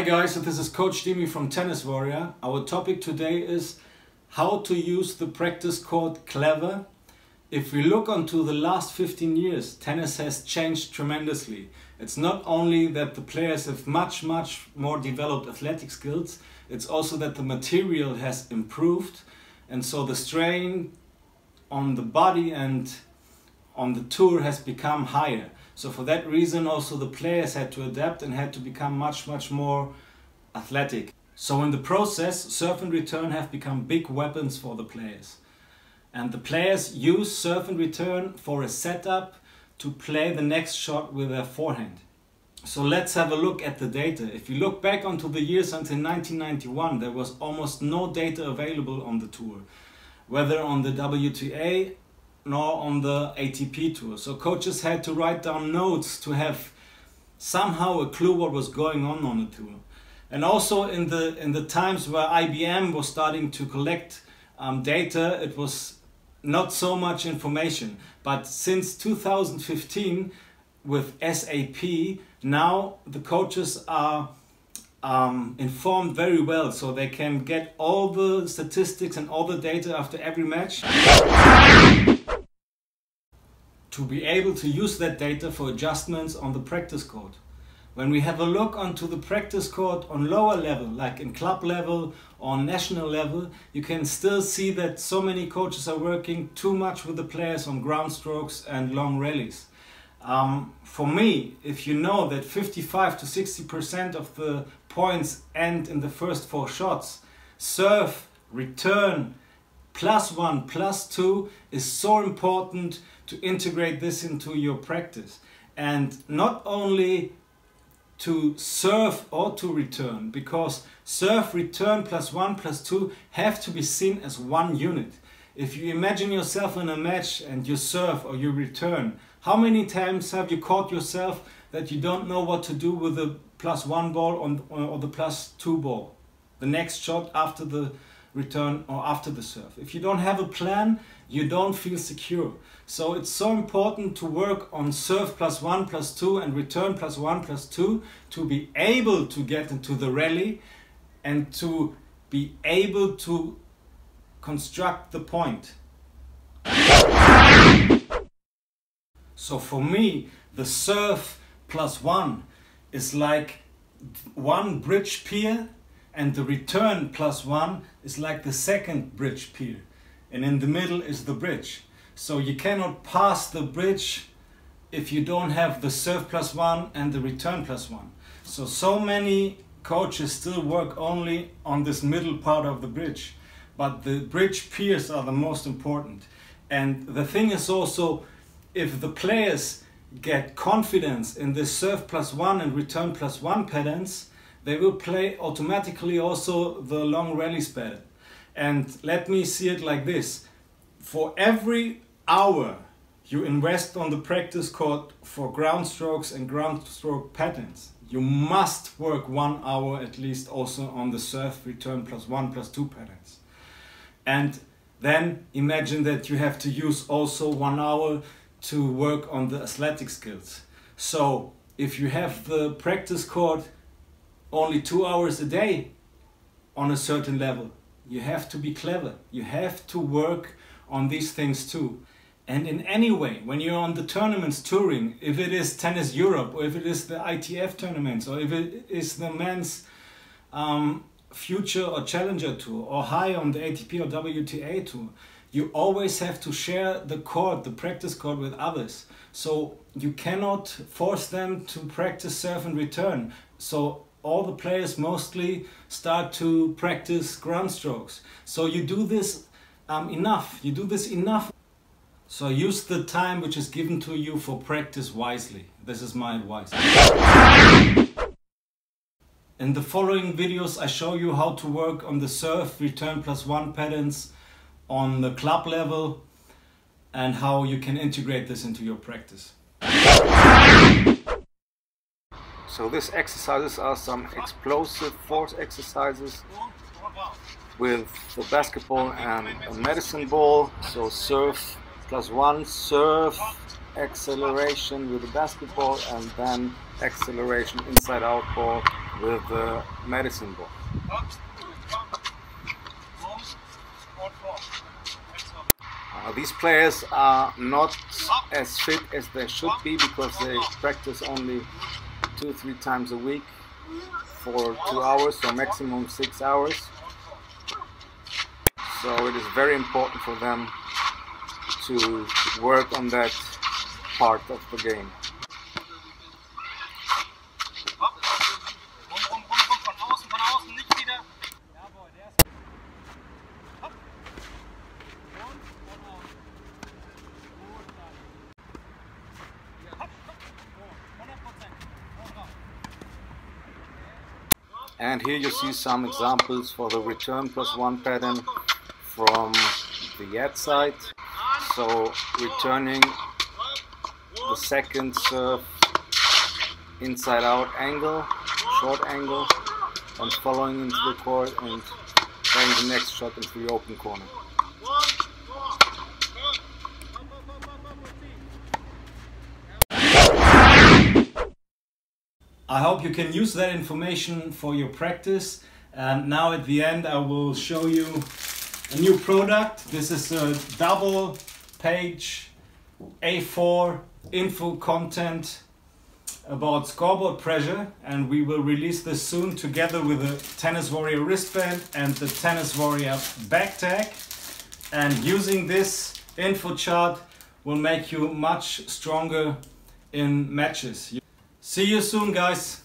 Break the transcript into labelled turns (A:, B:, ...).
A: guys, so this is Coach Dimi from Tennis Warrior. Our topic today is how to use the practice court clever. If we look onto the last 15 years, tennis has changed tremendously. It's not only that the players have much more developed athletic skills, it's also that the material has improved, and so the strain on the body and on the tour has become higher. So for that reason also the players had to adapt and had to become much more athletic. So in the process, serve and return have become big weapons for the players. And the players use serve and return for a setup to play the next shot with their forehand. So let's have a look at the data. If you look back onto the years until 1991, there was almost no data available on the tour, whether on the WTA nor on the ATP tour. So coaches had to write down notes to have somehow a clue what was going on the tour. And also in the times where IBM was starting to collect data, it was not so much information. But since 2015 with SAP, now the coaches are informed very well, so they can get all the statistics and all the data after every match to be able to use that data for adjustments on the practice court. When we have a look onto the practice court on lower level, like in club level or national level, you can still see that so many coaches are working too much with the players on ground strokes and long rallies. For me, if you know that 55 to 60% of the points end in the first 4 shots, serve, return, +1, +2 is so important to integrate this into your practice. And not only to serve or to return, because serve, return, +1, +2 have to be seen as one unit. If you imagine yourself in a match and you serve or you return, how many times have you caught yourself that you don't know what to do with the +1 ball or the +2 ball? The next shot after the return or after the serve. If you don't have a plan, you don't feel secure. So it's so important to work on serve +1, +2 and return +1, +2 to be able to get into the rally and to be able to construct the point. So for me, the serve +1 is like one bridge pier, and the return +1 is like the second bridge pier. And in the middle is the bridge. So you cannot pass the bridge if you don't have the serve +1 and the return +1. So many coaches still work only on this middle part of the bridge. But the bridge piers are the most important. And the thing is also, if the players get confidence in the serve +1 and return +1 patterns, they will play automatically also the long rallies better. And let me see it like this. For every hour you invest on the practice court for ground strokes and ground stroke patterns, you must work 1 hour at least also on the serve, return +1, +2 patterns. And then imagine that you have to use also 1 hour to work on the athletic skills. So if you have the practice court only 2 hours a day on a certain level, you have to be clever. You have to work on these things too. And in any way, when you're on the tournaments touring, if it is Tennis Europe, or if it is the ITF tournaments, or if it is the men's Future or Challenger Tour, or high on the ATP or WTA Tour, you always have to share the court, the practice court, with others. So you cannot force them to practice serve and return. So all the players mostly start to practice ground strokes. So you do this enough. You do this enough. So use the time which is given to you for practice wisely. This is my advice. In the following videos I show you how to work on the serve, return +1 patterns on the club level and how you can integrate this into your practice. So these exercises are some explosive force exercises with the basketball and a medicine ball. So serve +1, serve, acceleration with the basketball, and then acceleration inside out ball with the medicine ball. These players are not as fit as they should be because they practice only 2-3 times a week for 2 hours, so maximum 6 hours. So it is very important for them to work on that part of the game. And here you see some examples for the return +1 pattern from the yet side. So returning the second serve inside out angle, short angle, and following into the court and playing the next shot into the open corner. I hope you can use that information for your practice. And now at the end I will show you a new product. This is a double page A4 info content about scoreboard pressure, and we will release this soon together with the Tennis Warrior wristband and the Tennis Warrior back tag. And using this info chart will make you much stronger in matches. See you soon, guys.